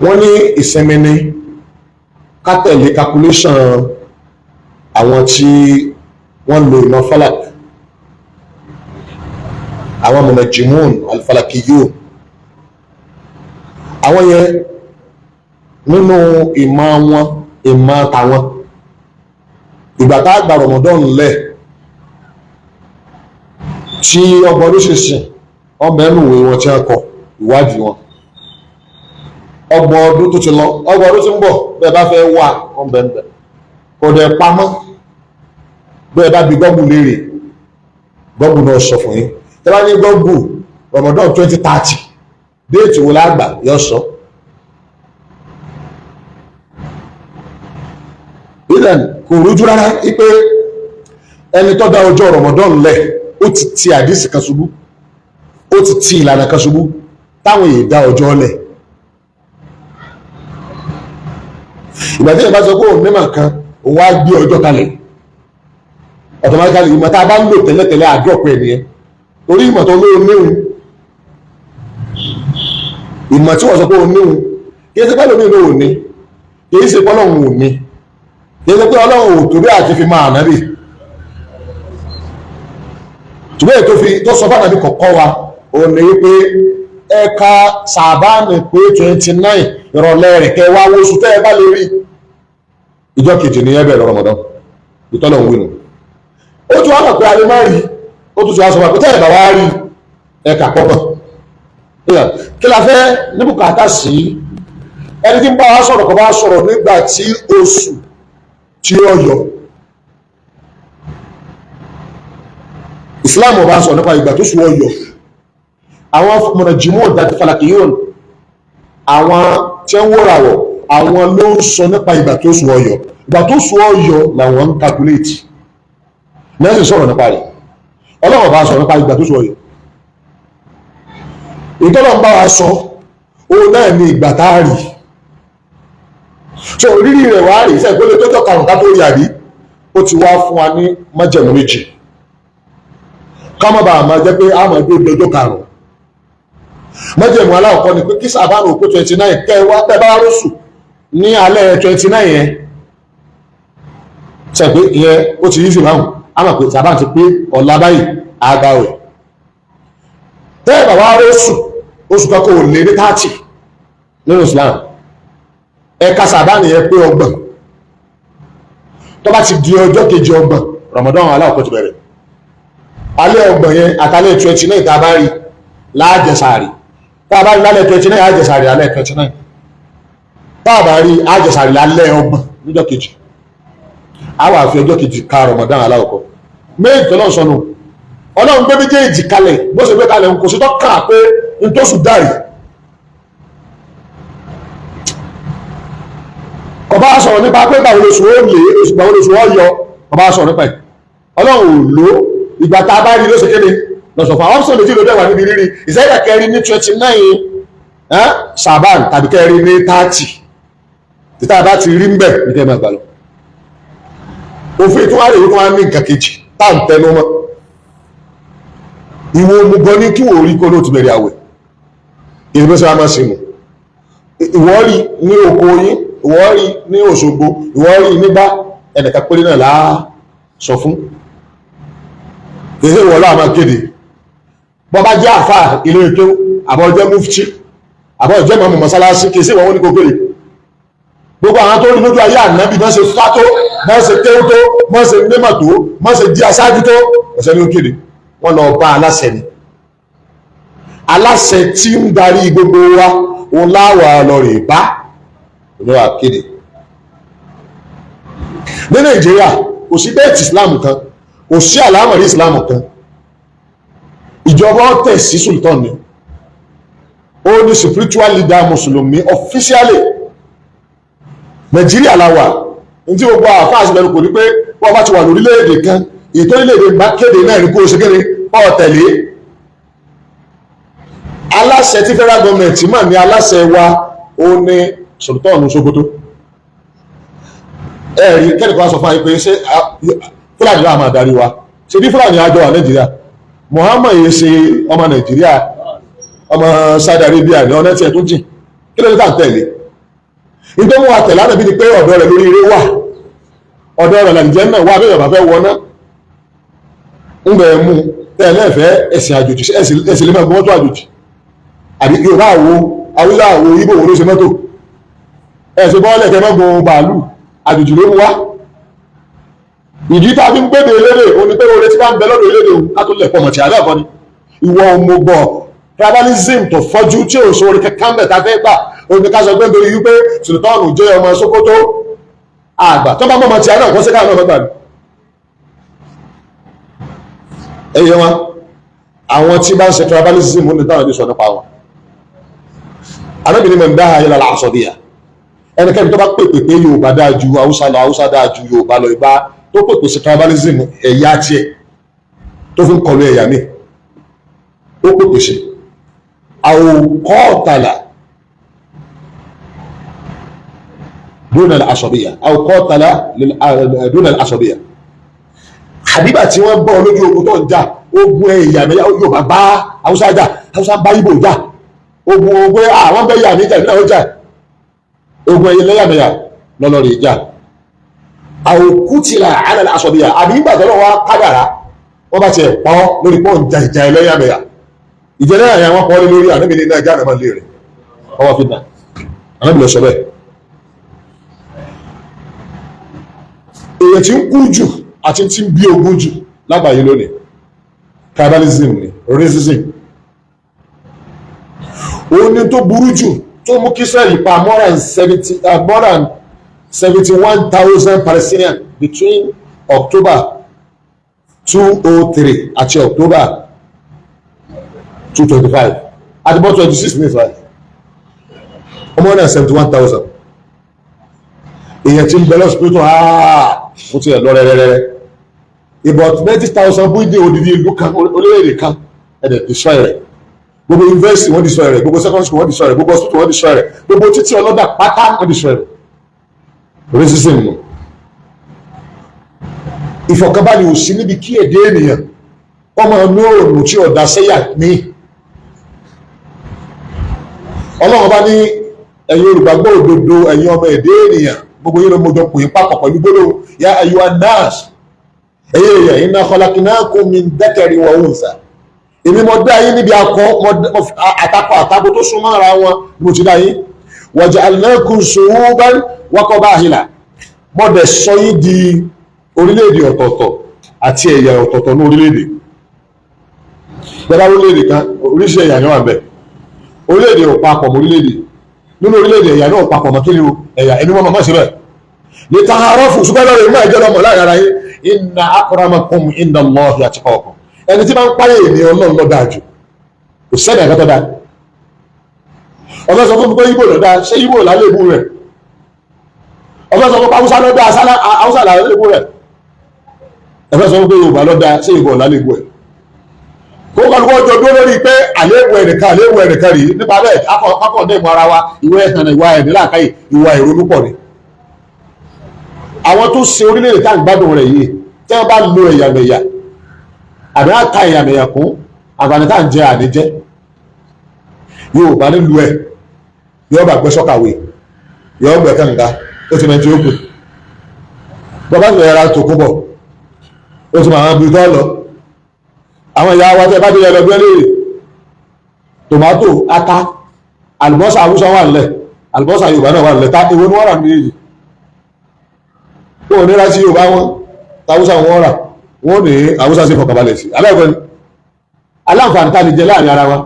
wọ́n ní ìsinmi ní ká tẹ̀lé calculation àwọn tí wọ́n lo ìmọ̀ falak, àwọn munajimun alfalakiyun. àwọn yẹn nínú ìmọ̀ wọn, ìmọ̀ tàwọn, ìgbà tá a gba Ramadan lẹ̀ tí ọgbọ̀n oríṣiríṣi ọmọ ẹnu ìwé wọn tí wọ́n kọ ìwádìí wọn, ọgbọ̀n ọdún tó ti lọ, ọgbọ̀n ọdún tí ń bọ̀ bẹ́ẹ̀ bá fẹ́ wà wọ́n bẹ̀ẹ̀ kò dẹ̀ pamọ́. bẹ́ẹ̀ bá bi gọ́gù léèrè, gọ́gù náà sọ fún yín. tẹ́ bá ní gọ́gù Ramadan 2030 déètì wo lágbà yọ sọ. ìdàn kò rújú rárá wípé ẹni tó dá ọjọ́ Ramadan lẹ̀ ó ti ti àdísì kan ṣubú, ó ti ti ìlànà kan ṣubú táwọn èèyàn dá ọjọ́ lẹ̀. ìgbà tí ìbá sọ pé òun mímọ̀ kan òun wá gbé ọjọ́ kalẹ̀ automatically ìmọ̀ tá a bá ń lò tẹ́lẹ̀tẹ́lẹ̀ àdọ́pọ̀ ẹ̀nìyẹn torí ìmọ̀ tó lóun níhun, ìmọ̀ tí wọ́n sọ pé òun níhun kí ẹ ti pẹ́ lómi ìlú òní, kì í ṣe pé Ọlọ́run ò ní, kì í ṣe pé Ọlọ́run ò torí àti fi máa nàbì, ṣùgbọ́n ètò tó sọ fún ànàbì kọ̀ọ̀kan wa òun ní wípé ẹ̀ka sàbáàmì pé 29 ìrọ̀lẹ́ rẹ̀ kẹ́ wá oṣù tẹ́ ẹ bá lè rí ìjọ kejì ní ẹbẹ̀ Ramadan ìtọ́lọ̀ ń wínú. ó tún wá mọ̀ pé alẹ́ máa rí, ó tún wá sọ pé tẹ́ ẹ bá wá rí ẹ̀ka pọ̀pọ̀. kí la fẹ́ ní bùkátà sí ẹni tí ń bá wa sọ̀rọ̀ kọ́ bá sọ̀rọ̀ nígbà tí oṣù tí ó yọ. Islam ọba sọ nípa ìgbà tó sùn ó yọ. àwọn mọ̀nàjìmọ̀ àti falakiyun, àwọn tí ń wòrà wọ̀, àwọn ló ń sọ nípa ìgbà tó sùn ó yọ. ìgbà tó sùn ó yọ làwọn ń calculate lẹ́sìn sọ̀rọ̀ nípa rẹ̀. Ọlọ́run bá sọ nípa ìgbà tó sùn ó yọ. ìtọ́lọ̀ ń bá wa sọ òun náà ní ìgbà tá a rí. so rírí rẹ̀ wá rí sẹ́yìn pé lè tó tọ́ka nǹkan tó rí àrí ó ti wá fún wa ní májẹ̀mú méjì ká má bàa máa jẹ́ pé a máa gbé lọ́jọ́ karùn-ún. májẹ̀mú aláwọ̀kọ́ ni pé kí sàbáàrò pé 29 kẹ́ wá tẹ́ bá rọ́ṣù ní alẹ́ 29 yẹn sẹ́yìn pé ìyẹn ó ti yí sí láwùn a máa pè sàbáà ti pé ọ̀la báyìí àgbàwẹ̀. tẹ́ ẹ̀ bá wá rọ́ṣù oṣù kankan ò lé ní 30 nínú Islam ẹ̀ka sàbáà nìyẹn pé 30 tó bá ti di ọjọ́ kejì 30 Ramadan aláwọ̀kọ́ ti bẹ̀rẹ̀. alẹ́ 30 yẹn àtàlẹ́ 29 tá a bá rí láàjẹsàárì, tá a bá rí lálẹ́ 29 àjẹsàárì alẹ́ 29, tá a bá rí àjẹsàárì lálẹ́ 30 níjọ́ kejì. a wà fi ọjọ́ kejì ka Ramadan aláwọ̀kọ́. méjì tọ́lọ́ sọnù Ọlọ́run gbé méjèèjì kalẹ̀ bó ṣe gbé kalẹ̀ kò sí tọ́ka pé n tó sùn dárì. ọba sọ̀rọ̀ nípa pé báwo lóṣù ó lè oṣù báwo lóṣù ó yọ, ọba sọ̀rọ̀ nípa ẹ̀. Ọlọ́run ò lò ìgbà tá a bá rí ló ṣe kéde lọ́sọ̀fà option méjì ló dẹ̀ wà níbi rírí ìṣẹ́yà kẹrin ní 29 Ṣàbán tàbí kẹrin ní 30 títà bá ti rí ń bẹ̀ ní tẹ́lẹ̀ àgbà lọ. òfin tó wá rèé tó wá ní nǹkan kejì tá à ń tẹnu mọ́ ìwọ omugan ní kí wò rí kó ló ti bẹ̀rẹ̀ àwẹ̀ ìdíbò sọ àmọ́ sí mu. ìwọ rí ní oko yín, ìwọ rí ní Òṣogbo, ìwọ rí nígbà ẹnìkan péré náà láà sọ fún ìṣe ìwọ̀lá àmà kéde bọ́bá jẹ́ àfáà ilé ètò àbọ̀jẹ́ mufti àbọ̀jẹ́ mọ̀mọ̀ mọ́sálásí kìí sí ìwọ̀n ní kòkèrè. gbogbo àwọn tó rí lójú ayé ànábì mọ́ ṣe fátó, mọ́ ṣe kéwú tó, mọ́ ṣe mímọ̀ tó, mọ́ ṣe di aṣáájú tó, ọ̀sẹ̀ ní ó kéde. wọ́n lọ bá aláṣẹ ni, aláṣẹ tí ń darí gbogbo wa òun láwà lọ rè bá olówà kéde. ní Nàìjíríà kò sí bẹ́ẹ̀tì Islam kan, kò sí àlámọ̀rí Islam kan. ìjọba tẹ̀ sí sultan ni ó ní spiritual leader mùsùlùmí officially. Nàìjíríà la wà ní tí gbogbo àfáà sí lẹ́nu kò ní pé wọ́n bá ti wà lórílẹ̀-èdè kan ètò orílẹ̀-èdè bá kéde náà ní kó o ṣe kéde ọ̀ tẹ̀lé. aláṣẹ tí federal government mà ní aláṣẹ wa ó ní sultan Sokoto. ẹ̀rí kẹ́nìkan sọ fún ayé pé ṣé Fúlàní náà máa darí wa, ṣe bí Fúlàní àjọ wà Nàìjíríà. Muhammad yìí ṣe ọmọ Nàìjíríà, ọmọ Saudi Arabia ní ọ̀nà tí ẹ̀ tó jìn, kí ló dé tà ń tẹ̀lé. nítorí wọn àtẹ̀lé ànábì ni pé ọ̀dọ̀ rẹ̀ lórí eré wà, ọ̀dọ̀ rẹ̀ làǹjẹ́ náà wà bẹ́ẹ̀ bàbá fẹ́ wọná ń bẹ̀rẹ̀ mú tẹ́lẹ̀fẹ́ ẹ̀sìn àjòjì ẹ̀sìn lè máa gbọ́ mọ́tò àjòjì àbí Yorùbá àwo Haúsá àwo Ìgbò wo ló ṣe mọ́tò ẹ̀sìn bọ́ọ̀lẹ̀ kẹ́ mọ́gun bàálù àjòjì ló mú wá. ìdí tá a fi ń gbé lédè òní pé oore tí bá ń bẹ lọ́dọ̀ elédè òun ká tó lẹ̀ pọ̀ mọ̀tì àbẹ́ àkọ́ni ìwọ òmùgọ̀ tribalism tó fọ́jú tí ò sóore kankan bẹ̀ tá a fẹ́ gbà òní ká sọ pé nítorí wípé Sultan jẹ́ ọmọ Sókótó àgbà tó bá mọ̀ mọ̀tì àbẹ́ àkọ́sí káwọn náà gbà ní. ẹyẹ wọn àwọn tí bá ń ṣe tribalism ní táwọn ẹbí sọ nípa wọn arábìnrin mọ̀ ń dá ayé lára àsọdíyà ẹnikẹ́ni tó bá pèpè pé Yorùbá dáa ju Haúsá lọ Haúsá dáa ju Yorùbá lọ ìgbà tó pèpè sí tribalism ẹ̀yà tiẹ̀ tó fi ń kọlu ẹ̀yà mi ó pèpè sí àwòkọ́ọ̀tàlà dúnà àsọdíyà àwòkọ́ọ̀tàlà dúnà àsọdíyà àbíbà tí wọ́n bọ́ lójú ogun tó ń jà ogun ẹ̀yà mẹ́yà Yorùbá bá Haúsá jà Haúsá bá Ìgbò jà ogun ogun àwọn bẹ́ yà níjà nílẹ̀ ọjà ogun ẹ̀yẹ lẹ́yàmẹ̀yà lọ́lọ́rì ìjà àwòkútìlà alẹ́ àṣọ̀bíyà àbí ìgbà tó lọ́wọ́ kádàrá wọ́n bá ti ẹ̀ pọ́ lórí pọ́ ìjà ìjà ẹlẹ́yàmẹ̀yà ìjẹ́lẹ̀ àyà wọn pọ́ lórí ànábìlẹ̀ náà jáde máa lé rẹ̀ ọwọ́ fi nà ànábìlẹ̀ sọ bẹ́ẹ̀. èèyàn tí ń kú jù àti tí ń bí ogun jù lágbàáyé lónìí tribalism ni racism òun ni tó burú jù tó mú kí Israel pa more than 71,000 Palestinians between October 2003 àti October 225 àti bọ́ 26 ní Israel more than 71,000 èèyàn tí ń bẹ̀rẹ̀ hospital ó ti ẹ̀ lọ rẹ́rẹ́rẹ́ about 90,000 bú ìdí òdìdí ìlú kan orílẹ̀-èdè kan ẹ̀dẹ̀ destroy rẹ̀ gbogbo university wọ́n destroy rẹ̀ gbogbo secondary school wọ́n destroy rẹ̀ gbogbo hospital wọ́n destroy rẹ̀ gbogbo títí ọlọ́dà pátá wọ́n destroy rẹ̀ racism nù. ìfọ̀kànbalẹ̀ ò sí níbi kí èdè ènìyàn ọmọ inú òòrùn tí ọ̀dà sẹ́yà ní. Ọlọ́run bá ní ẹ̀yin olùgbàgbọ́ òdodo ẹ̀yin ọmọ èdè ènìyàn gbogbo yín ló mọ̀jọ pè é papọ̀ pẹ̀lú gbólóhùn ya ayyuhan nas ẹ̀yin èèyàn inna khalaqnakum min dhakarin wa untha èmi mo dá yín níbi akọ àtakọ tó súnmọ́ ara wọn ni mo ti dá yín waja'alnakum shu'uban wa qaba'ila mo dẹ̀ sọ yín di orílẹ̀-èdè ọ̀tọ̀ọ̀tọ̀ àti ẹ̀yà ọ̀tọ̀ọ̀tọ̀ ní orílẹ̀-èdè gbẹ́dá orílẹ̀-èdè kan oríṣi ẹ̀yà ni wà bẹ̀ orílẹ̀-èdè ò papọ̀ mọ́ orílẹ̀-èdè nínú orílẹ̀-èdè ẹ̀yà náà papọ̀ mọ́ kíni ẹ̀yà ẹni wọ́n mọ̀ sí bẹ́ẹ̀ lè ta àárọ̀fù ṣùgbọ́n lọ́rọ̀ ìmọ̀ ìjọ lọ́mọ láàrin ara yín inna akramakum inda Allahi atqakum ẹni tí máa ń páyé ènìyàn Ọlọ́run ló dáa jù kò sẹ́ni ẹ̀ka tó dáa ọ̀gá sọ fún mi pé Ìgbò ló dáa ṣé Ìgbò lálébù rẹ̀ ọ̀gá sọ fún Haúsá ló dáa Haúsá lálébù rẹ̀ ọ̀gá sọ fún pé Yorùbá ló dáa ṣé Ìgbò lálébù rẹ̀ kó kálukú ọjọ́ dúró lórí pé àléébù ẹnìkan rí nípa bẹ́ẹ̀ akọ̀ dẹ́mu ara wa ìwé ẹ̀hàn ìwà ẹ̀ nílàkàyè ìwà ìrònú pọ̀ ni. àwọn tó ṣe orílẹ̀-èdè tá à ń gbádùn rẹ̀ yìí tí wọ́n bá lo ẹ̀yàmẹ̀yà àbí wọ́n ka ẹ̀yàmẹ̀yà kún àǹfààní tá à ń jẹ àníjẹ́ Yorùbá nílùú ẹ̀ yóò bá gbé sọ́kàwé yóò gbé kànga ó ti mẹ́tí ó kù bàbá ìgbà yàrá tó kún bọ̀ ó ti máa ń bí tọ́ lọ àwọn ìyá wa tẹ́ bá dé ẹlẹgbẹ́ léèrè tòmátò ata àlùbọ́sà Haúsá wà nílẹ̀ àlùbọ́sà Yorùbá náà wà nílẹ̀ tá èwo ni wọ́n rà ní èyí wọn ò ní ra sí Yorùbá wọn Haúsá wọn rà wọn ò ní Haúsá sí fọkànbalẹ̀ sí aláìpẹ́ ni aláǹfààní tá a lè jẹ láàrin ara wa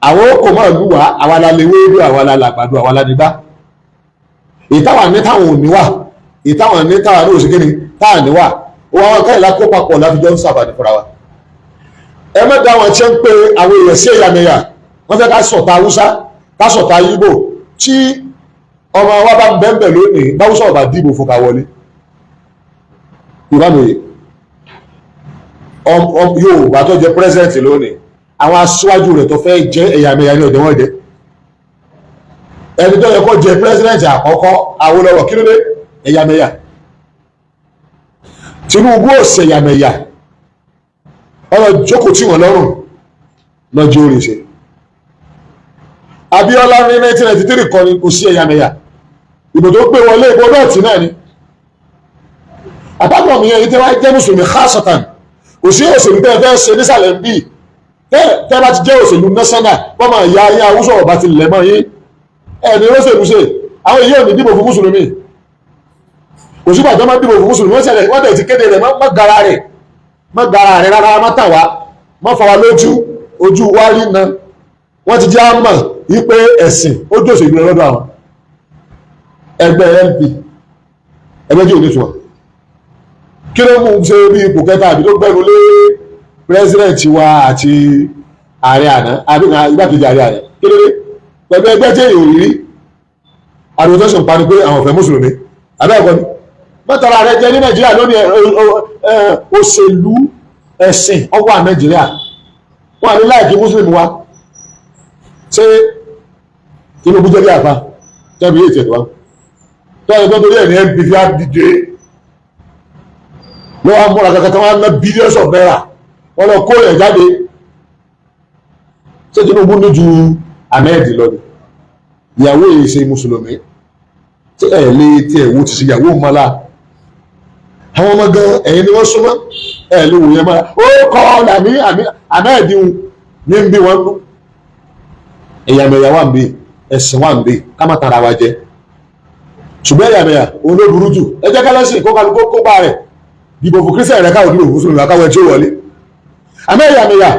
àwọn okò máa lù wá àwa la lè wéédú àwa la làgbàdo àwa la nígbà ìtawà ní táwọn ò ní wà ìtawà ní táwọn ní òsì kíni táwọn ní wà wọn àwọn káyìlá kó papọ̀ láfijọ́ ń sàbàdì fúnra wa ẹ má dá wọn tí ń pe àwọn èèyàn sí ẹ̀yàmẹ̀yà wọ́n fẹ́ ká sọ̀tà Haúsá ká sọ̀tà Ìgbò tí ọmọ wa bá ń bẹ́ẹ̀ lónìí báwùsà ọba dìbò fún ká wọlé ìbámu Yorùbá tó jẹ pírẹsidẹ̀ntì lónìí àwọn aṣáájú rẹ̀ tó fẹ́ jẹ́ ẹ̀yàmẹ̀yà ní ọ̀dẹ̀ wọn jẹ́ ẹni tó yẹ kó jẹ pírẹsidẹ̀ntì àkọ́kọ́ Awólọ́wọ̀ kí ló dé ẹ̀yàmẹ̀yà Tinubu ò ṣẹ̀yàmẹ̀yà ọ̀rọ̀ jókòó tí wọ́n lọ́rùn lọ́jọ́ orí ṣe Abíọ́lá ní 1993 kọ́ ni kò sí ẹ̀yàmẹ̀yà ìbò tó gbé wọlé ìbò nọ́ọ̀tì náà ni. àpapọ̀ mi yẹn yìí tẹ́ wá jẹ́ mùsùlùmí khasatan kò sí òṣèlú tẹ́ fẹ́ ṣe nísàlẹ̀ ń bì tẹ́ bá ti jẹ́ òṣèlú national wọ́n máa ya ayé awúsọ̀ ọ̀bá ti lẹ̀ mọ́ yín ẹni lóṣèlú ṣe àwọn èyí ò ní dìbò fún mùsùlùmí kò sí bàjọ́ máa dìbò fún mùsùlùmí wọ́n tẹ̀ ti kéde rẹ̀ má gara rẹ̀ rárá má tàn wá má fà wá ojú wa rí na wọ́n ti jẹ́ àmà yí pé ẹ̀sìn ó dé òṣèlú rẹ̀ lọ́dọ̀ àwọn ẹgbẹ́ LP ẹgbẹ́ tí ò ní tiwọn kí ló mú ṣe bí ipò kẹta àbí tó gbẹnu lé president wa àti ààrẹ àná àbí igbákejì ààrẹ àná kí ló dé pẹ̀lú ẹgbẹ́ tí èèyàn ò rí àdúgbò tó ṣe ń parí pé àwọn ọ̀fẹ́ mùsùlùmí abẹ́ẹ̀kọ́ ni mọ́tàlá rẹ jẹ́ ní nàìjíríà lónìí òṣèlú ẹ̀sìn ọwọ́ nàìjíríà wọ́n àní láìkí mùsùlùmí wa ṣé Tinubu jẹ́ bí àfa tẹ́bi yé ìtẹ̀tẹ̀ wa tọ́yẹ̀ tó torí ẹ̀ ní NPP á dìde lọ́wọ́ múra kankan tí wọ́n ná billions of naira wọ́n lọ kó ẹ̀ jáde ṣé Tinubu ní ju Ahmed lọ ni ìyàwó yìí ṣe mùsùlùmí tí ẹ̀ lé tí ẹ̀ wo ti ṣe ìyàwó mọ́lá àwọn ọmọ gan ẹ̀yin ni wọ́n súnmọ́ ẹ̀ ló wò yẹn mọ́lá ó kọ́ làmí Ahmed ní ń bí wọn lú ẹ̀yàmẹ̀yà wà ń bí ẹ̀sìn wà ń bí ká má tara wa jẹ ṣùgbọ́n ẹ̀yàmẹ̀yà olóburú jù ẹ jẹ́ kálẹ́sìn kó kálukó kó bá rẹ̀ dìbò fún kírísítẹ̀ rẹ̀ káwọn dìbò fún sùnmù àkáwọn ẹ̀ tí ó wọlé àmọ́ ẹ̀yàmẹ̀yà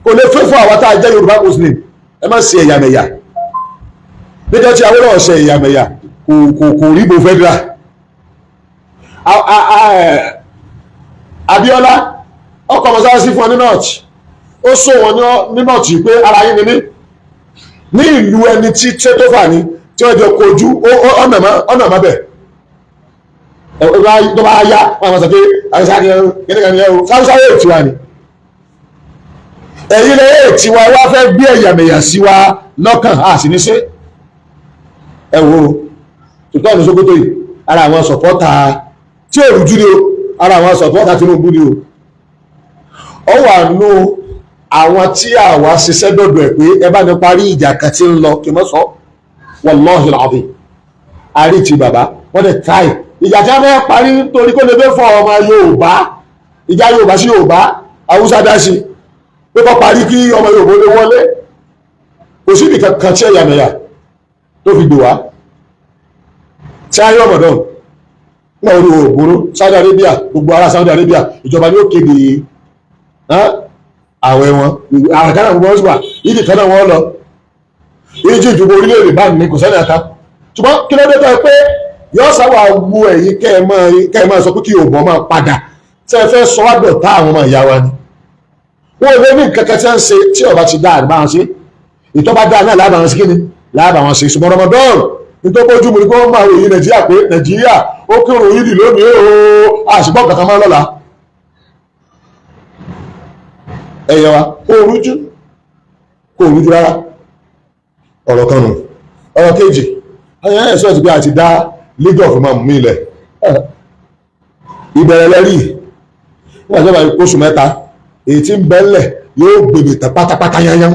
kò lè fẹ́ fún àwọn tá a jẹ́ Yorùbá Muslim ẹ má ṣe ẹ̀yàmẹ̀yà níjọ́ tí Awólọ́wọ̀ ṣe ẹ̀yàmẹ̀yà kò rí bò federal Abíọ́lá ọkọ̀ mọ́sáàsì fún ọ ní north ó sọ wọn ní north pé ara yín ni mí ní ìlú ẹni tí tó fà ní tí wọ́n jọ kojú ọ̀nà mọ́bẹ̀ tó bá yá wọn àwọn sọ pé àìsàn kìnnìkan yẹn o sáwùsá yóò tiwa ni ẹ̀yin lẹ́yìn tiwa wá fẹ́ gbé ẹ̀yàmẹ̀yà sí wa lọ́kàn á sì ní ṣe ẹ wo tòótọ́ ọ̀nà Sókótó yìí ara àwọn sọ̀pọ́tà tí ò rújú ni o ara àwọn sọ̀pọ́tà Tinubu ni o ọ wà nù àwọn tí àwa ṣiṣẹ́ dọ̀dọ̀ ẹ̀ pé ẹ bá ní parí ìjà kan tí ń lọ kí n mọ́ sọ wallahi alazim àrí ti bàbá wọ́n dẹ̀ táì ìjà tí wọ́n fẹ́ parí nítorí kó lè fẹ́ fọ ọmọ Yorùbá ìjà Yorùbá sí Yorùbá Haúsá dá sí pé kọ́ parí kí ọmọ Yorùbá lè wọlé kò sí nìkan kan tí ẹ̀yàmẹ̀yà tó fi gbé wá tí a yọ ọmọdé wọn orí òbúrú Saudi Arabia gbogbo ará Saudi Arabia ìjọba ni ó kéde àwẹ̀ wọn àwọn kan náà wọ́n wà ìdí kan náà wọ́n lọ ìjì ìjọba orílẹ̀-èdè bá ní kò sẹ́ni àká ṣùgbọ́n kí ló dé tó ẹ pé yọ sáwà wu ẹ̀yìn kẹ́ ẹ máa sọ pé kí Yorùbá máa padà tí ẹ fẹ́ sọ wá dọ̀tá àwọn ọmọ ìyá wa ni wọ́n lé ní kankan tí wọ́n ń ṣe tí ọba ti dá àdúrà wọn ṣe ìtọ́ba dá náà láàbà wọn sí kíni láàbà wọn ṣe ṣùgbọ́n Ramadan nítorí ojú mi ni kí wọ́n máa ròyìn Nàìjíríà pé Nàìjíríà ó kírun yìí dì lónìí ooo àṣìbọ̀ kankan máa lọ́la ẹ̀yẹ wa kò rújú rárá ọ̀rọ̀ kan nù ọ̀rọ̀ kejì ẹ̀yẹ ẹ̀sọ́ ti pé àti dá League of Imam mi ilẹ̀ ìbẹ̀rẹ̀ lẹ́rí nígbà tí wọ́n bá oṣù mẹ́ta èyí tí ń bẹ́lẹ̀ yóò gbèbè tán pátápátá yányán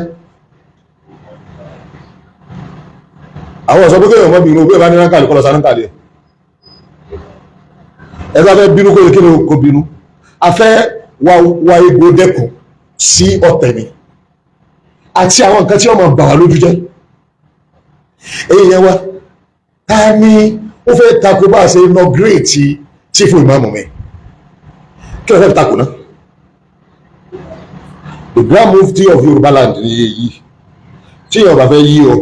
àwọn ọ̀sọ́ pé kéèyàn mọ́ bínú pé bá ní ránkàlì kọlọ̀ sáránkàlì ẹ bá fẹ́ bínú kó lè kí ni kó bínú a fẹ́ wá egbò dẹ́kun sí ọ̀tẹ̀ ni àti àwọn nǹkan tí wọ́n máa bà wá lójú jẹ́ èyí yẹn wá ta ni ó fẹ́ takò bá a ṣe inaugurate chief imam mi kí ló fẹ́ takò náà the Grand Mufti of Yorùbá land ní èyí tí Yorùbá fẹ́ yí o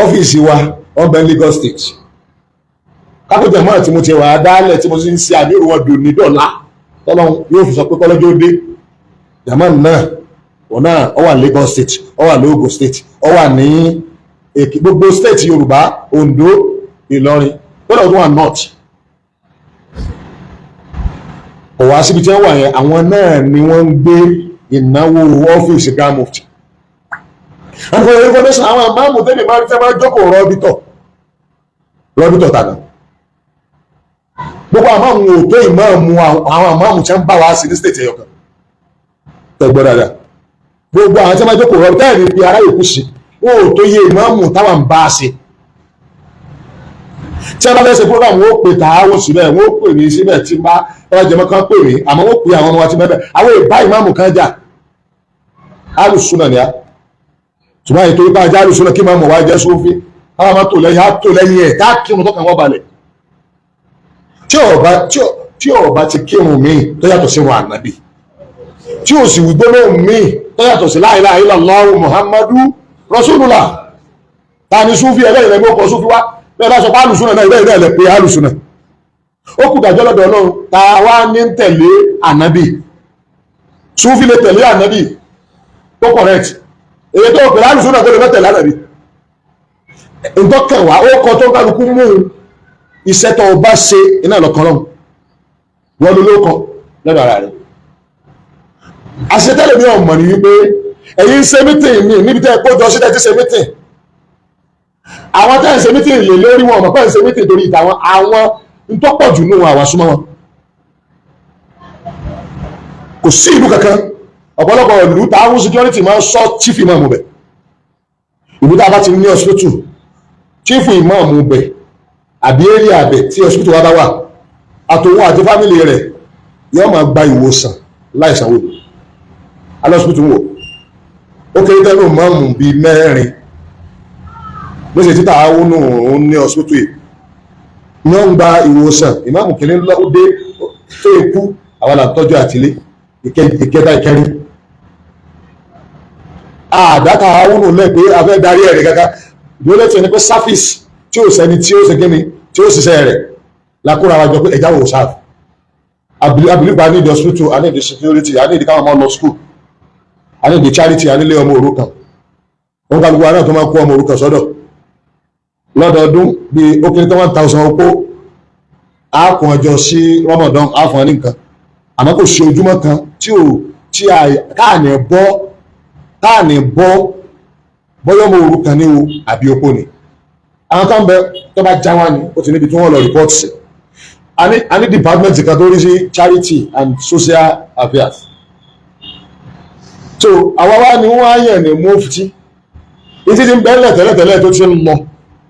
ọ́fíìsì wa wọ́n bẹ Lagos State kápẹ́tẹ̀ mọ́ tí mo ti wà á dálẹ̀ tí mo ti ń ṣe àdéhùn wọn dùn ní dọ́là tọ́lọ́run yóò fi sọ pé kọ́lọ́jọ́ dé yàmá náà wọn náà ọ wà Lagos State ọ wà Ogun State ọ wà ní gbogbo state Yorùbá Ondo Ìlọrin gbọ́dọ̀ tó wà north kò wá síbi tí wọ́n wà yẹn àwọn náà ni wọ́n ń gbé ìnáwó ọ́fíìsì Grand Mufti àwọn information àwọn àmàmù tẹ́lẹ̀ máa ń fẹ́ máa jókòó rọ́bítọ̀ tànà gbogbo àmàmù ò tó ìmáàmù àwọn àmàmù tí wọ́n bá wá sí ní state ẹ̀yọ̀kan tẹ̀gbọ́ dáadáa gbogbo àwọn tí wọ́n máa jókòó rọ́bítọ̀ tẹ́lẹ̀ bí ará yòókù sí wọn ò tó yẹ ìmáàmù táwọn bá a ṣe tí a bá fẹ́ ṣe program wọ́n pè tààwọ̀ síbẹ̀ wọ́n pè mí síbẹ̀ tí bá jẹmọ́ kan pè mí àmọ́ wọ́n pè àwọn ọmọ wa ti mẹ́bẹ̀ àwọn ìbá ìmáàmù kan jà alùsùnà ni a ṣùgbọ́n ètò ìbá ajá alùsùnà kí máa mọ̀ wá jẹ́ sófin àwọn máa tò lẹ́yìn ẹ̀ tá kírun tó kàn wọ́n balẹ̀ tí ọba ti kírun míì tó yàtọ̀ sí wọn ànábì tí ò sì wígbóná míì tó yàtọ̀ sí la ilaha illallah muhammadu rasulullah ta ni súfì ẹlẹ́yìn rẹ̀ mọ́kọ̀ súfì wá bẹ́ẹ̀ bá sọ pé alùsùnà náà ìrẹ́ ìrẹ́ pé alùsùnà ó kù dájọ́ lọ́dọ̀ Ọlọ́run ta wá ní tẹ̀lé ànábì súfì lè tẹ̀lé ànábì tó correct èyí tó pẹ̀lú alùsùnà tó lè mọ́ tẹ̀lé ànábì ìtọ́kẹ̀wá ó kọ tó kálukú mú iṣẹ́ tó bá ṣe iná lọ́kàn lọ́hùn wọ́n ló lóko lọ́dọ̀ ara rẹ̀ àṣetẹ́lẹ̀ mi ò mọ̀ ní wípé ẹ̀yin ṣe mítìn mi níbi tẹ́ ẹ kó jọ sí tẹ́ ti ṣe mítìn àwọn tẹ́ ẹ ṣe mítìn lè lórí wọn ọmọ pẹ́ ẹ ṣe mítìn torí ìtàwọn àwọn ntọ́pọ̀ jù nù àwọn súnmọ́ wọn kò sí ìlú kankan ọ̀pọ̀lọpọ̀ ìlú táwọn security máa ń sọ chief imam bẹ̀ ìlú tá a bá ti ní hospital chief imam bẹ̀ àbí area bẹ̀ tí hospital wa bá wà àtòun àti family rẹ̀ yóò máa gba ìwòsàn láìsanwó alọ́sibítù wò ó kéré tẹ́lẹ̀ mọ́ọ̀mù bíi mẹ́rin ló ṣe títà àwọn òun ní hospital yìí ní wọ́n ń gba ìwòsàn ìmáàmù kìíní lọ́dẹ tó ikú àwọn àtọ́jú àtìlé ìkẹta ìkẹrin àdáta àwọn òun lẹ́ pé afẹ́ darí ẹ̀rẹ̀ kankan ìdúró lẹ́tì ẹni pé sáfíìsì tí ó sẹni tí ó ṣe kíni tí ó ṣiṣẹ́ rẹ̀ lákúrò àwọn àjọ pé ẹ̀já wò sáà abilipa I need the hospital I need the security I need káwọn ọmọ lọ school I need the charity I need lé ọmọ òrukàn wọn kálukú wa náà tó máa kó ọmọ òrukàn sọ́dọ̀ lọ́dọọdún bíi ó kéré tó 1,000 opó á kún ọjọ́ sí Ramadan á fún ọ ní nǹkan àmọ́ kò ṣe ojúmọ́ kan tí káàní bọ́ bọ́yọ́ ọmọ òrukàn ní o àbí opó ni àwọn kan bẹ tó bá já wá ní ó ti níbi tí wọ́n lọ report sí a ní department kan tó rí sí charity and social affairs so àwa wá ni wọ́n á yẹ̀ ní mufti ìtí ti ń bẹ́ẹ̀lẹ̀ tẹ́lẹ̀tẹ́lẹ̀ tó ti ń lọ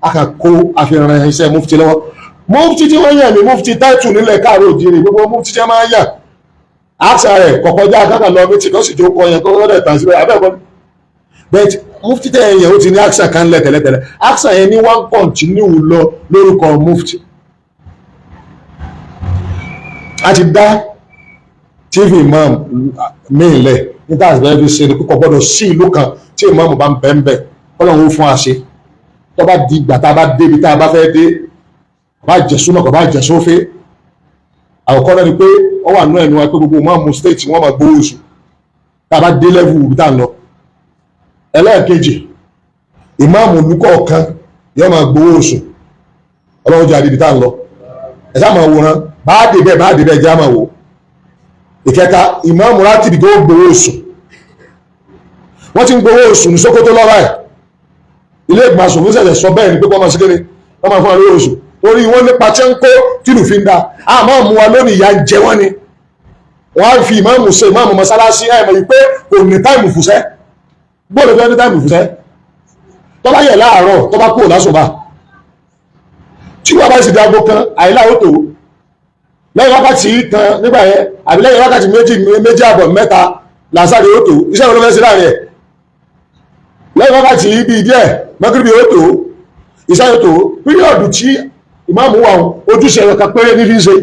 akàkó àfihàn iṣẹ́ mufti lọ́wọ́ mufti tí wọ́n yẹ̀ ní mufti táìtù nílẹ̀ káàró òjìrì gbogbo mufti tí wọ́n máa ń yà àṣà rẹ̀ kọ̀kọ́já akẹ́kọ̀ọ́ lọ mí tí kò sì jó kọ yẹn kó rẹ̀ tàn síbẹ̀ abẹ́ẹ̀kọ́ but mufti tẹ̀ yẹn ó ti ní àṣà kan lẹ̀ tẹ́lẹ̀tẹ́lẹ̀ àṣà yẹn ní wọ́n continue lọ lórúkọ mufti a ti dá chief imam mílẹ̀ nígbà tí wọ́n fi ṣe ni kókò gbọ́dọ̀ sí ìlú kan tí imam bá ń bẹ́ẹ̀ kọ́lọ́hún fún àṣẹ tó bá di ìgbà tá a bá débi tá a bá fẹ́ dé kò bá jẹ súnmọ́ kò bá jẹ sófé àkọ́kọ́ náà ni pé wọ́n wà nú ẹnu wa pé gbogbo imam state wọ́n máa gbowó oṣù tá a bá dé level ibi tá a lọ ẹlẹ́ẹ̀kejì imam olùkọ̀ọ̀kan yóò máa gbowó oṣù ọlọ́run jẹ́ àdìbí tá a lọ ẹ̀ sá máa wòran bá dé bẹ́ẹ̀ jẹ́ àmà wò ìkẹta ìmáàmù rátìbì tó gbowó oṣù wọ́n ti ń gbowó oṣù ní Sókótó lọ́wọ́ ẹ̀ ilé ìgbìmọ̀ aṣòfin ṣẹ̀ṣẹ̀ sọ bẹ́ẹ̀ ni pé kọ́ máa ṣe kéde wọ́n máa fún wa lórí oṣù torí wọ́n nípa tí ń kó tìlù fi ń da àmọ́ mú wa lónìí ìyá ń jẹ wọ́n ni wọ́n á fi ìmáàmù ṣe ìmáàmù mọ́sálásí ẹ̀ mọ̀ wípé kò ní táìmù fùsẹ́ gbọ́dọ̀ fẹ́ ní táìmù fùsẹ́ tó bá yẹ láàárọ̀ tó bá kúrò lásùbà tí wọ́n bá sì di aago kan àìlá ó tó lẹ́yìn wákàtí kan nígbà yẹn àbí lẹ́yìn wákàtí méjì àbọ̀ mẹ́ta làásàrè ó tó iṣẹ́ ìwọ̀n ló fẹ́ sí láàrin ẹ̀ lẹ́yìn wákàtí bíi díẹ̀ mọ́kìrìbì ó tó iṣẹ́ ó tó píríọ̀dù tí ìmáàmù wà ojúṣe ẹ̀rọ kan péré níbi ṣe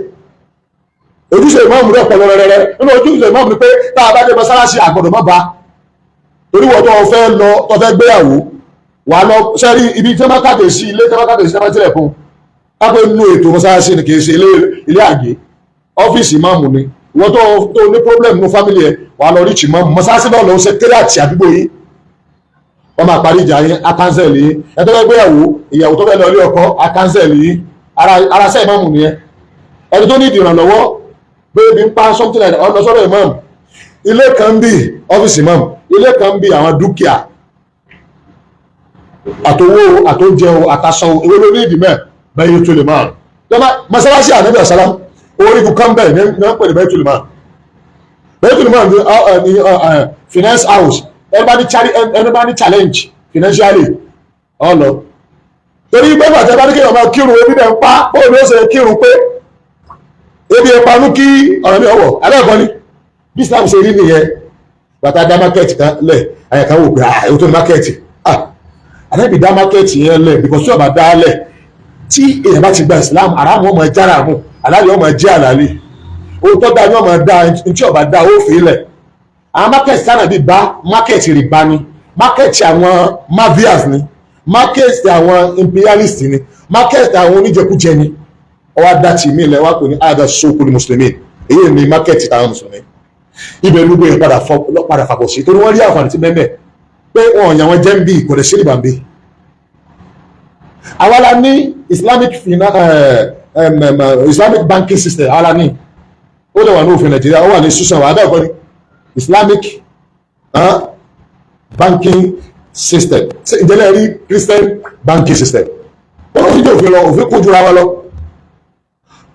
ojúṣe ìmáàmù rẹ̀ pọ̀ lọ́rẹ́rẹ́ nínú ojúṣe ìmáàmù ni pé tá a bá dé mọ́sálásí àgbọ̀dọ̀ mọ́ ba torí wọ́n tó fẹ́ lọ tó fẹ́ gbéyàwó wà lọ sẹ́rí ibi tí wọ́n kàdé sí ilé tí wọ́n kàdé sí tẹ́lẹ̀ fún kápẹ́ nínú ètò mọ́sálásí ni kì í ṣe ilé àgé ọ́fíìsì ìmáàmù ni wọ́n tó ní problem ní fámìlì ẹ̀ wà lọ rí ìmáàmù mọ́sálásí náà lọ sẹ́kẹ́rẹ́ àti àdúgbò yìí wọ́n máa parí ìjà yín akánsẹ̀lì yín ẹ̀ tó fẹ́ gbéyàwó ìyàwó tó fẹ́ lọ ilé ọkọ akánsẹ̀lì yín ara sẹ́ ìmáàmù nìyẹn ẹni tó ní ìdìrànlọ́wọ́ bẹ́ẹ̀ bí ń pa something like that ọ̀nà sọ́dọ̀ ìmáàmù ilé kan ń bì ọ́fíìsì ìmáàmù ilé kan ń bì àwọn dúkìá àtowó àtóúnjẹ àtàṣọ ewé lórí ìdìmẹ́ bẹ́ẹ̀ tó lè máa mọ́sálásí ànábì àsálám orígun kan bẹ́ẹ̀ ní wọ́n pè ní Baitul Mal ní finance house everybody challenge financially ọ̀nà torí pé bàtẹ́ bá ní kéèyàn máa kírun ebi bẹ́ẹ̀ ń pa bóun ni ó ṣe kírun pé ebi ẹ̀ panú kí ọ̀rọ̀ mi ọ̀wọ̀ alẹ́kọ̀ọ́ ni bí Islam ṣe rí nìyẹn bàtà dá mákẹ́ẹ̀tì kan lẹ̀ àyẹ̀ká wò pé èwo tó ní mákẹ́ẹ̀tì àdẹ́bì dá mákẹ́ẹ̀tì yẹn lẹ̀ because tí ọba dá lẹ̀ tí èèyàn bá ti gba Islam aráàmù ọmọ jára mú àlàyé ọmọ jẹ́ àlàlé owó tó dá ní ọmọ dá tí ọba dá ó fi lẹ̀ àwọn mákẹ́ẹ̀tì tánà bí bá mákẹ́ẹ̀tì rìbá ni mákẹ́ẹ̀tì àwọn mavias ni mákẹ́ẹ̀tì àwọn imperialist ni mákẹ́ẹ̀tì àwọn oníjẹkújẹ ni ọwọ́ adáti mi ilẹ̀ wa kò ní àdá sókòlì mùsùlùmí èyí ni mákẹ́ẹ̀tì táwọn mùsùlùmí ibẹ̀ ló gbé padà fàbọ̀ sí torí wọ́n rí àǹfààní tí mẹ́mẹ́ pé wọn ọ̀yàn wọn jẹ́ ń bí ìkọ̀lẹ̀ sí ìbàmbé àwa la ní Islamic banking system àwa la ní ó lè wà ní òfin Nàìjíríà ó wà ní susan wà á ní Islamic banking system ìjẹ́lẹ̀ rí Christian banking system wọ́n fi jẹ́ òfin lọ òfin kójú ra wa lọ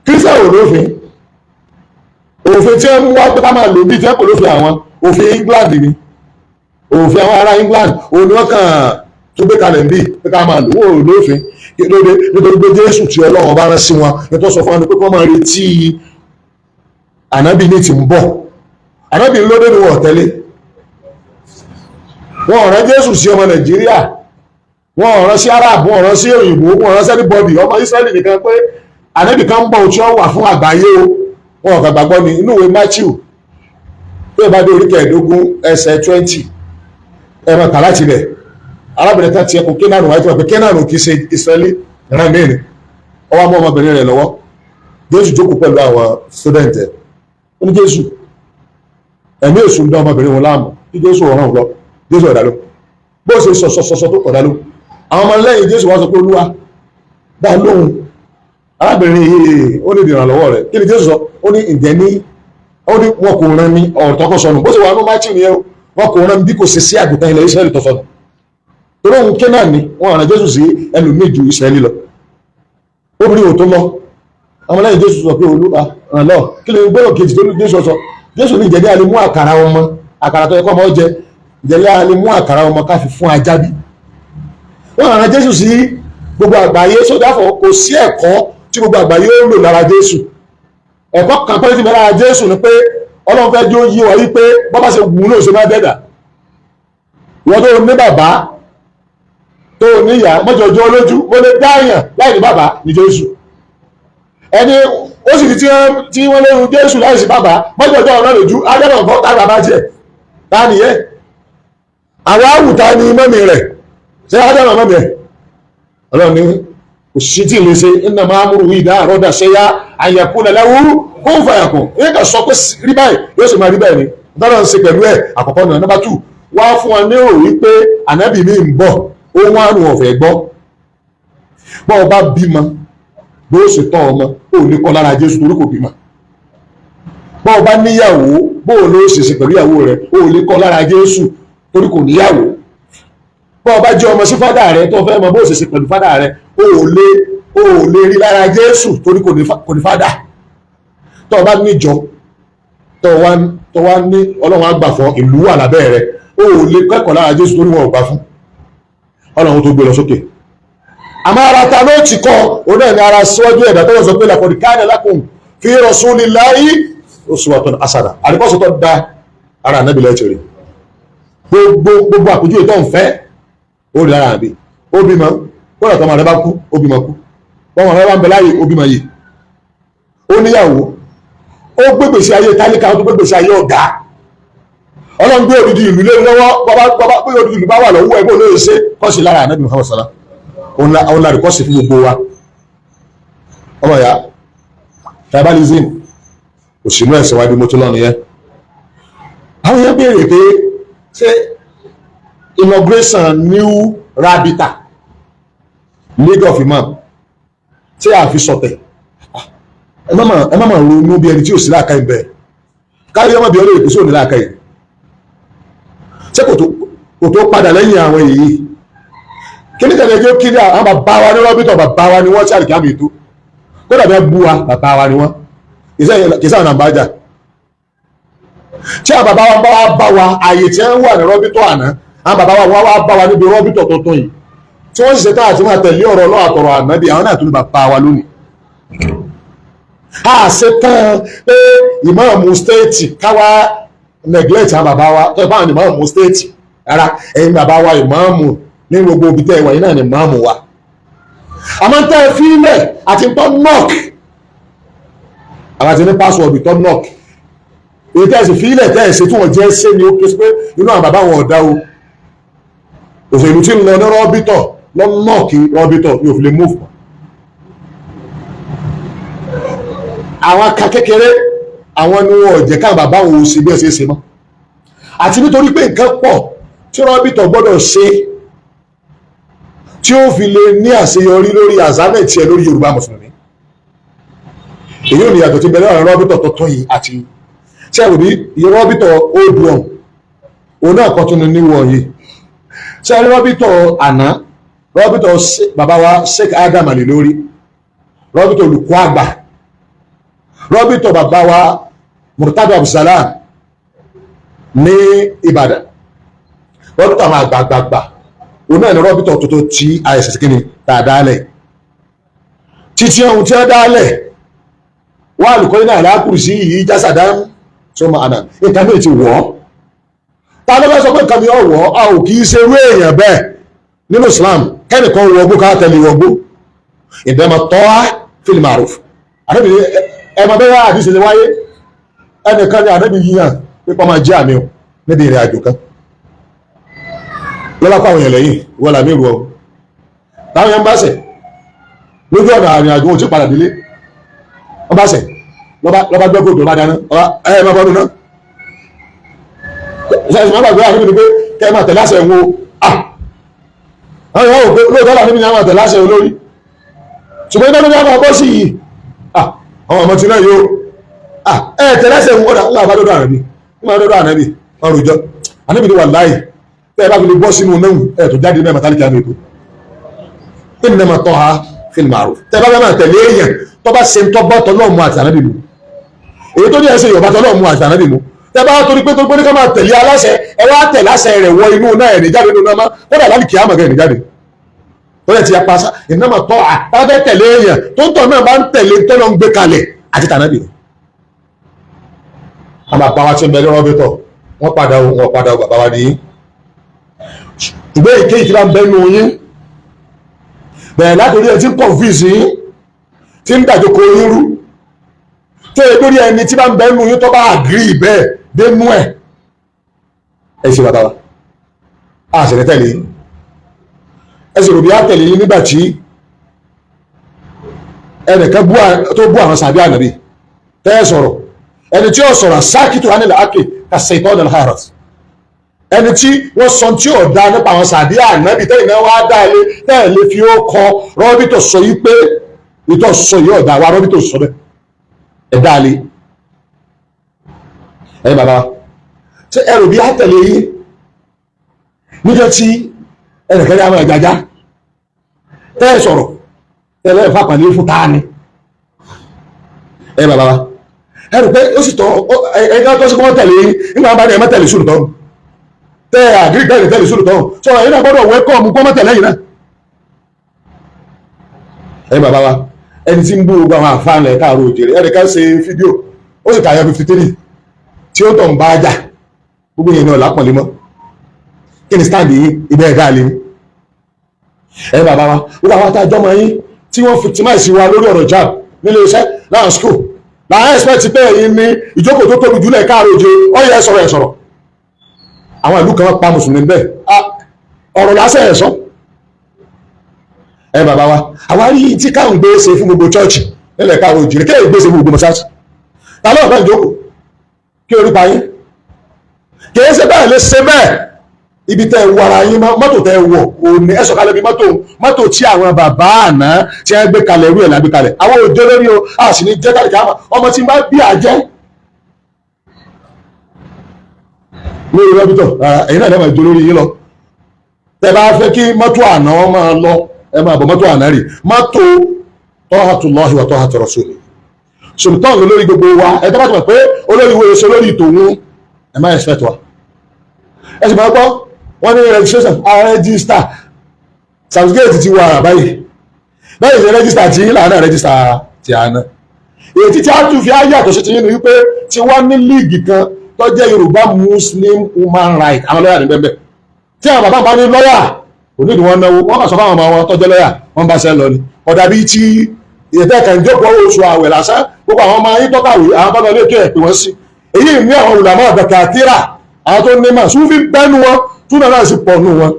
Christian ò lófin òfin tí wọ́n mú wá pé ká máa lò bí jẹ́ kò lófin àwọn òfin England ni òfin àwọn ará England òun ni wọ́n kàn tó gbé kalẹ̀ bí pé ká máa lò wọ́n ò lófin lóde nítorí pé Jésù tí Ọlọ́run bá rán sí wọn nítorí sọ fún wọn pé kí wọ́n máa retí ànábì ní ti ń bọ̀ ànábì lóde ni wọ́n tẹ́lẹ̀ wọn ò rán Jésù sí ọmọ Nàìjíríà wọn ò rán sí Arab wọn ò rán sí òyìnbó wọn ò rán sí anybody ọmọ Israẹli nìkan pé ànábì kan ń bọ̀ tí wọ́n wà fún àgbáyé o wọn ò gbàgbọ́ ni inú ìwé Matthew tó yẹ bá dé orí kẹẹ̀ẹ́dógún ẹsẹ̀ 20 ẹ̀rọ kà láti rẹ̀ arábìnrin kan ti ẹkùn Kénáánù wáyé tó wà pé Kénáánù kì í ṣe Israẹli ìran mẹ́rin ọwọ́ mú ọmọbìnrin rẹ̀ lọ́wọ́ Jésù jókòó pẹ̀lú àwọn student ẹ̀ ó ní Jésù ẹ̀mí èṣù ń dá ọmọbìnrin wọn láàmú kí Jésù ọ̀ràn lọ Jésù ọ̀dà ló bó ṣe sọ̀sọ̀sọ̀ tó ọ̀dà ló àwọn ọmọ lẹ́yìn Jésù wá sọ pé Olúwa dá lóhùn arábìnrin yìí ó ní ìrànlọ́wọ́ rẹ̀ kí ni Jésù sọ ó ní ǹjẹ́ ní ó ní wọn kò rán ní ọ̀rọ̀ tọkọ sọnù bó ṣe wà ní Mátíù nìyẹn wọn kò rán bí kò ṣe sí àgùntàn ilẹ̀ Ísírẹ́lì tó sọnù torí òun Kénáánì ni wọn rán Jésù sí ẹlòmíì ju Ísírẹ́lì lọ obìnrin ò tó lọ àwọn lẹ́yìn Jésù sọ pé Olúwa ràn lọ kí ni gbọ́dọ̀ kejì tó ní Jésù sọ Jésù ní ìjẹ́lẹ́ alẹ́ mú àkàrà ọmọ àkàrà tó yẹ kọ́ ọmọ jẹ ìjẹ́lẹ́ alẹ́ mú àkàrà ọmọ ká fi fún ajá bí wọn rán Jésù sí gbogbo àgbáyé sódà fọ kò sí ẹ̀kọ́ tí gbogbo àgbáyé ó lò lára Jésù ẹ̀kọ́ kan pẹ́lú ti bẹ̀rẹ̀ lára Jésù ni pé Ọlọ́run fẹ́ jó yí wa wípé bọ́bá ṣe wù ú lóò ṣe máa dẹ́dà ìwọ́n tó ní bàbá tó níyà mọ́jọ̀jọ́ olójú mo lè dáyàn láì ní bàbá ní Jésù ẹni ó sì tí wọ́n lé Jésù láì sí bàbá mọ́jọ̀jọ́ ọ̀nà lójú ájọ́nà ọ̀gbọ́n tá bàbá jẹ́ tá nìyẹn àwọn àwùta ni mọ́mì rẹ̀ ṣé ájọ́nà mọ́mì rẹ̀ Ọlọ́run ní òṣìṣẹ́ tí lè ṣe iná máa múrù ìdá àrọ́dà ṣe yá àyẹ̀kú lẹ́lẹ́wú kó ń fàyàkùn èyí kà sọ pé rí báyìí yóò sì máa rí báyìí ni dáná ń ṣe pẹ̀lú ẹ̀ àkọ́kọ́ náà nọ́mbà 2 wá fún wa ní òrò wípé ànábì mi ń bọ̀ ohun àrùn ọ̀fẹ́ gbọ́ bọ́ ọ bá bímọ bó ṣe tọ́ ọmọ ó ní kọ́ lára Jésù torí kò bímọ bọ́ ọ bá níyàwó bó o ló ṣe pẹ̀lú ìyàwó rẹ̀ ó ní kọ́ lára Jésù torí kò níyàwó bọ́ ọ bá jẹ́ ọmọ sí fádà rẹ̀ tó fẹ́ mọ bó ṣe pẹ̀lú fádà rẹ̀ ó lè rí lára Jésù torí kò ní fádà tó o bá níjọ tó wá ní Ọlọ́run àgbà fún ìlú wà lábẹ́ rẹ̀ ó lè kẹ́kọ̀ọ́ lára Jésù torí wọn ò gbà fún Ọlọ́run tó gbé lọ sókè àmọ́ ara ta ló ti kọ́ òun náà ní ara síwájú ẹ̀dá tó lọ sọ pé laqad kana lakum fi rasulillahi uswatun hasana àdìpọ́sọ tó da ara ànábì lẹ́tìrì gbogbo àpèjúwe tó ń fẹ́ ó rí ara àbí ó bímọ kódà tọmọ rẹ bá kú ó bímọ kú tọmọ rẹ bá ń bẹ láàyè ó bímọ yìí ó níyàwó ó gbégbèsè ayé tálíkà ó tó gbégbèsè ayé ọ̀gá Ọlọ́run gbé òdìdí ìlú lé lọ́wọ́ bàbá pé òdìdí ìlú bá wà lọ́wọ́ ẹgbẹ́ olóyè ṣe kọ́sì lára ànábì Muhammad sallá òun lárí kọ́sì fún gbogbo wa ọmọ ìyá tribalism òṣìnú ẹ̀sìn wájú mọ́tò lọ́nà yẹn àwọn yẹn béèrè pé ṣé inauguration new rabita League of Imam tí a fi sọ̀tẹ̀ ẹ má máa ronú bí ẹni tí ò sí láàká ìbẹ̀ kárí ọmọ bí ọlọ́rẹ̀ ìpèsè òní láàká yìí ṣé kò tó padà lẹ́yìn àwọn èyí kí ní tẹ̀lé ẹjọ́ kí ní àwọn bàbá wa ní rọ́bìtọ̀ bàbá wa ni wọ́n tí àríkà mi tó kó dàbí ẹ bú wa bàbá wa ni wọ́n kì í sáà nàmbá jà tí àwọn bàbá wa bá wa ààyè tí wọ́n wà ní rọ́bìtọ̀ àná àwọn bàbá wa wá bá wa níbi rọ́bìtọ̀ tuntun yìí tí wọ́n sì ṣetán àti máa tẹ̀lé ọ̀rọ̀ Ọlọ́run àtọ̀rọ̀ ànábì àwọn náà tún ní bàbá wa lónìí. a ṣetán pé ìmáàmù stéètì káwá neglect àwọn bàbá wa tó bá àwọn ìmáàmù stéètì rárá ẹ̀yin bàbá wa ìmáàmù ní gbogbo ibi tẹ́ ẹ wà yìí náà ní ìmáàmù wa. àmọ́ tẹ́ ẹ fílẹ̀ àti tọ́ knock àwọn àti ní password tọ́ knock èyí tẹ́ ẹ sì fílẹ̀ tẹ́ ẹ ṣe tí wọ́n jẹ́ ṣé ni ó ké sí pé inú àwọn bàbá wọn ọ̀dá o òṣèlú tí ń lọ ní rọ́bítọ̀ lọ́nà kí rọ́bítọ̀ ní òfin lè move. àwọn aka kékeré àwọn ni wọn ò jẹ́ káwọn bàbá wọn ò sí bí ẹ ṣe mọ́ àti nítorí pé nǹkan pọ̀ tí rọ́bítọ̀ gbọ́dọ̀ ṣe tí ó fi lè ní àṣeyọrí lórí àzámẹ̀tì ẹ lórí Yorùbá mùsùlùmí. èyí ò ní yàtọ̀ tí bẹ̀rẹ̀ ọ̀rọ̀ rọ́bítọ̀ tó tọ́ yìí àti tí ẹ̀rù bí rọ́bítọ̀ ó dùn ọ̀hún òun náà kọ́ tún ní níwọ̀ yìí ṣe rọ́bítọ̀ àná rọ́bítọ̀ bàbá wa Sheikh Adam Ali lórí rọ́bítọ̀ olùkọ́ àgbà rọ́bítọ̀ bàbá wa Murtada Abdulsalam ní Ìbàdàn rọ́bítọ̀ àwọn àgbààgbà òun náà ní rọ́bítọ̀ tó tí àìsàn sí kíni tá a dálẹ̀ títí ohun tí a dálẹ̀ wà lùkọ́ iná àlákùrù sí yìí jásàdá sọmọ àná nǹkan mi ti wọ̀ ọ́ ta ló bá sọ pé nǹkan mi ọ̀ wọ̀ a ò kì í ṣe irú èèyàn bẹ́ẹ̀ nínú Islam kẹ́nìkan wọgbó ká tẹ̀lé wọgbó ìdẹ́mọ̀ tọ́ fil ma'ruf àdébì ẹmọ bẹ́ẹ̀ àdíṣe lè wáyé ẹnìkan ní àdébì yíyàn pípọ́ máa jẹ́ àmì níbi ìrìn àjò kan lọ́lá pàwọn èèyàn lẹ́yìn wọ́n làmì ìrù ọ táwọn yẹn ń bá sẹ̀ lójú ọ̀nà àrìn àjò òun tí padà délé wọ́n bá sẹ̀ lọ́ba gbẹ́gbẹ́ òdò bá dáná ẹ máa bọ́dún náà ṣáàṣì máa gbàgbé àdébì ni pé kẹ́ ẹ máa tẹ̀lé àṣẹ wo àwọn èèyàn wò pé lóòótọ́ là níbi ni a máa tẹ̀lé àṣẹ olórí ṣùgbọ́n iná ló ní a máa bọ́ sí yìí àwọn ọmọ tí náà yóò tẹ̀lé àṣẹ wo ọ̀dà ńlá àbádọ́dọ̀ àrẹ́bí ọrùjọ ànábì ni wà láì tẹ́ ẹ bá fi lè bọ́ sínú náà ẹ̀ tó jáde mẹ́ta tálíkì àmì ètò kí ni mẹ́ta tọ́ ha fil ma'ruf tẹ́ ẹ bá fẹ́ máa tẹ̀lé èèyàn tó bá ṣe ń tọ́ bá tọ́lọ́mù àti ànábì mu èyí tó ní ẹsẹ̀ yorùbá tọ́lọ́mù àti ànábì mu tẹ́ bá torí pé ní ká máa tẹ̀lé aláṣẹ ẹ wá tẹ̀lé àṣẹ rẹ̀ wọ inú náà ẹ̀ níjáde nínú náà kódà lálìkì àmọ̀ gẹ̀ níjáde ó yẹ ti ya pasa ìnáma tọ́ à bá fẹ́ tẹ̀lé èèyàn tó ń tọ́ náà bá ń tẹ̀lé tọ́lọ́ ń gbé kalẹ̀ àti tànábì àmà àpáwá tí ń bẹ lọ́rọ́ bẹ́tọ̀ wọ́n padà bàbá wa nìyí ṣùgbọ́n èké yìí tí bá ń bẹ́ nu yín bẹ̀rẹ̀ látòrí ẹ tí ń confuse yín tí ń dàjókòó yín rú tó yẹ lórí ẹni tí bá ń bẹ́ nu yín tó bá agree bẹ́ẹ̀ dénú ẹ̀ ẹ ṣe bàbá wa a ṣẹlẹ̀ tẹ̀lé yín ẹ sì rò bí á tẹ̀lé yín nígbà tí ẹnìkan tó bú àwọn sàbí ànàbí tẹ́ ẹ sọ̀rọ̀ ẹni tí ó sọ̀rọ̀ sákìtò hánilà ákè ka ṣètò ọ̀nà haras ẹni tí wọ́n sọ tí ò dá nípa àwọn sàbí ànábì tẹ́lẹ̀ náà wá dá ilé tẹ́lẹ̀ fi ó kọ rọ́bìtò sọ yí pé ìtọ́ sọ yí ọ̀dà wa rọ́bìtò sọ bẹ́ẹ̀ ẹ̀ dá ilé ẹ̀ bàbá ṣé ẹrù bí á tẹ̀lé yín níjọ́ tí ẹnìkan àwọn ìjàjá tẹ́ẹ̀ sọ̀rọ̀ tẹ́lẹ̀ ìfapàlẹ́ fún táàní ẹ̀ bàbá wa ẹrù pé ó sì tọ́ ẹ̀ka tó sí kọ́ tẹ̀lé yín nígbà bá ní ẹ̀mọ́ tẹ̀lé sùn tọ́ tẹ́ àgírí tẹ̀lé sùn tọ́ sọ ẹ̀yìn náà gbọ́dọ̀ wẹ́kọ̀ mú kọ́ mọ́ tẹ̀lé yìí náà ẹ̀ bàbá wa ẹni tí ń bú gbogbo àwọn àfáànlẹ̀ káàró òjèrè ẹ̀rẹ̀ ká ṣe fídíò ó sì kàyà 53 tí ó tọ̀ ń bá ájà gbogbo yẹn náà lápọ̀lé mọ́ kí ni stand yìí ibẹ̀ ẹ̀dá lé ní ẹ̀ bàbá wa gbogbo àwọn àtàjọ́ mọ́ yín tí wọ́n victimize wa lórí ọ̀rọ̀ jab nílé iṣẹ́ láwọn school láwọn expect pé ẹ̀yin ní ìjókòó tó tóbi jùlọ káàró òjè ọ̀yẹ́ ẹ̀ sọ̀rọ̀ àwọn ìlú kan pa mùsùlùmí bẹ́ẹ̀ ọ̀rọ̀ lásẹ̀ ẹ̀ sọ ẹ bàbá wa àwárí tí káwọn gbé ṣe fún gbogbo chọ́ọ̀chì nílẹ̀ káàró òjè kí èyí gbé ṣe fún gbogbo mọ́sáàsì ta lọ́wọ́ bẹ́ẹ̀ ìjókòó kí orí pa yín kì í ṣe bẹ́ẹ̀ lè ṣe bẹ́ẹ̀ ibi tẹ́ wọ ara yín mọ́tò tẹ́ wọ̀ òní ẹ̀sọ̀ kalẹ̀ bí mọ́tò tí àwọn bàbá àná tí wọ́n gbé kalẹ̀ rú ẹ̀ lágbé kalẹ̀ àwọn òjò lórí o a sì ní jẹ́ tàbí káàmà ọmọ tí ń bá bí àjẹ́ lórí rọ́bítọ̀ ẹ̀yin náà lẹ́mọ̀ ìjọ lórí yín lọ tẹ́ bá fẹ́ kí mọ́tò àná máa lọ ẹ máa bọ̀ mọ́tò àná rì mọ́tò tọ́hátùlọ́hì wà tọ́hátù rọ̀ṣùlì sultan lórí gbogbo wa ẹ tẹ́ bá ti mọ̀ pé olórí wo èso lórí tòun ẹ má expect wa ẹ sì máa gbọ́ wọ́n ní registration register Samsgate ti wà báyìí báyìí ṣe rẹ́gísítà tí ìlànà rẹ́gísítà ti àná èyí tí a tún fi ayé àtọ̀ṣe ti yín ni wípé tí wọ́n ní líìgì kan tó jẹ́ Yorùbá Muslim Human Rights àwọn lọ́yà ní bẹ́ẹ̀ tí àwọn bàbá bá ní lọ́yà onídìí wọn náwó wọ́n kàn sọ fáwọn ọmọ wọn tó jẹ́ lọ́yà wọ́n bá ṣe lọ ni ọ̀dà bíi ti ìyẹ̀tẹ̀ kan jókòó oṣù àwẹ̀ lásán gbogbo àwọn ọmọ ayé tọ́kàwé àwọn bá lọ lé kẹ́ ẹ̀ pé wọ́n sí èyí ní àwọn ulama ọ̀dọ̀kà àtìrà àwọn tó ní mà sùn fi bẹ́nu wọn tún náà sì pọ̀ nù wọn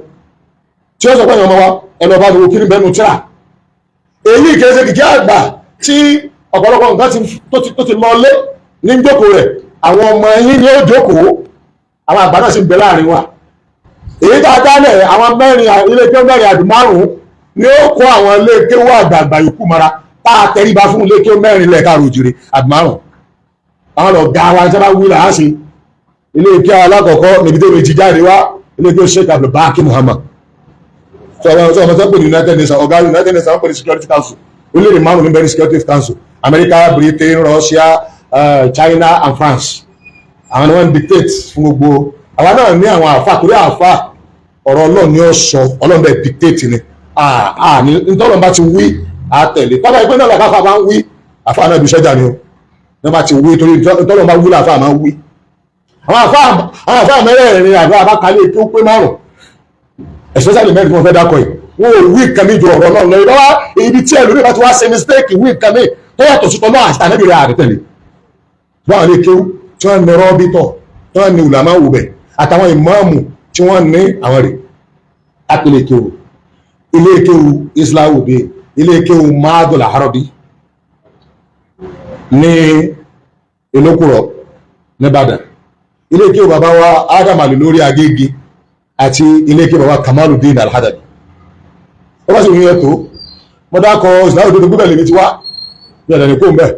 tí ó sọ pé ọmọ wa ẹnu ọba lówó kiri bẹ́nu tíra èyí kẹsẹ̀ kìkì àgbà tí ọ̀pọ̀lọpọ̀ nǹkan tó ti lọ lé ní jókòó rẹ̀ àwọn ọmọ yín ni ó jókòó àwọn àgbà náà sì ń bẹ láàrin wa èyí tá a dálẹ̀ àwọn ilé kéwọ́ mẹ́rin àbí márùn-ún ni ó kó àwọn ilé kéwọ́ àgbààgbà yòókù mọ́ra tá a tẹríba fún ilé kéwọ́ mẹ́rin lẹ́ẹ̀ka ròjìrì àbí márùn-ún àwọn ọ̀gá wa ń sábà wí là á sí ilé kéwọ́ alákọ̀ọ́kọ́ níbi tó méjì jáde wá ilé kéwọ́ Sheikh Abdulbaki Muhammad ọmọ tó ń pè ní United Nations ọ̀gá United Nations wọ́n pè ní Security Council orílẹ̀-èdè márùn-ún ní bẹ́ẹ̀ ní Security Council America, Britain, Russia, China and France àwọn ni wọ́n dictate fún gbogbo àwa náà ní àwọn àfa torí àfa ọ̀rọ̀ Ọlọ́run ni ó sọ Ọlọ́run bẹ́ẹ̀ dictate ni ntọ́lọ́n bá ti wí àtẹ̀lé tọ́lá ìpín náà làkàfà máa ń wí àfa náà ibiṣẹ́ jà ni o ní bá ti wí torí ntọ́lọ́n bá wí làfà máa ń wí àwọn àfa mẹ́rẹ̀ẹ̀rin àbí abákalẹ̀ tó pé márùn especially mẹ́rin tí wọ́n fẹ́ dákọ̀ yìí wọ́n ò wí nǹkan mi ju ọ̀rọ̀ náà lọ ìlọ́wọ́ ibi tí ẹlòmíì bá ti wá ṣe mistake wí nǹkan mi tó yàtọ̀ sí tọ́lọ́ àti ànábì rẹ̀ àdìtẹ̀lé wọ́n lè kéwú tí wọ́n ní rọ́bítọ̀ tí wọ́n ní ulama wù bẹ̀ àtàwọn ìmáàmù tí wọ́n ní àwọn rẹ̀ àpèlè kéwú ilé kéwú Islahu bí ilé kéwú Mahadul Arabi ní Ìlókùrọ̀ nìbàdàn ilé kéwú bàbá wa Adam Alilori Agége àti ilé kéwú bàbá Kamaluddin Al-Hadabi ó bá sì wí yẹn tó mọ́dákọ̀ Islahu tó gbúdọ̀ lè ti wá ní ọ̀dọ̀ ní kó ń bẹ̀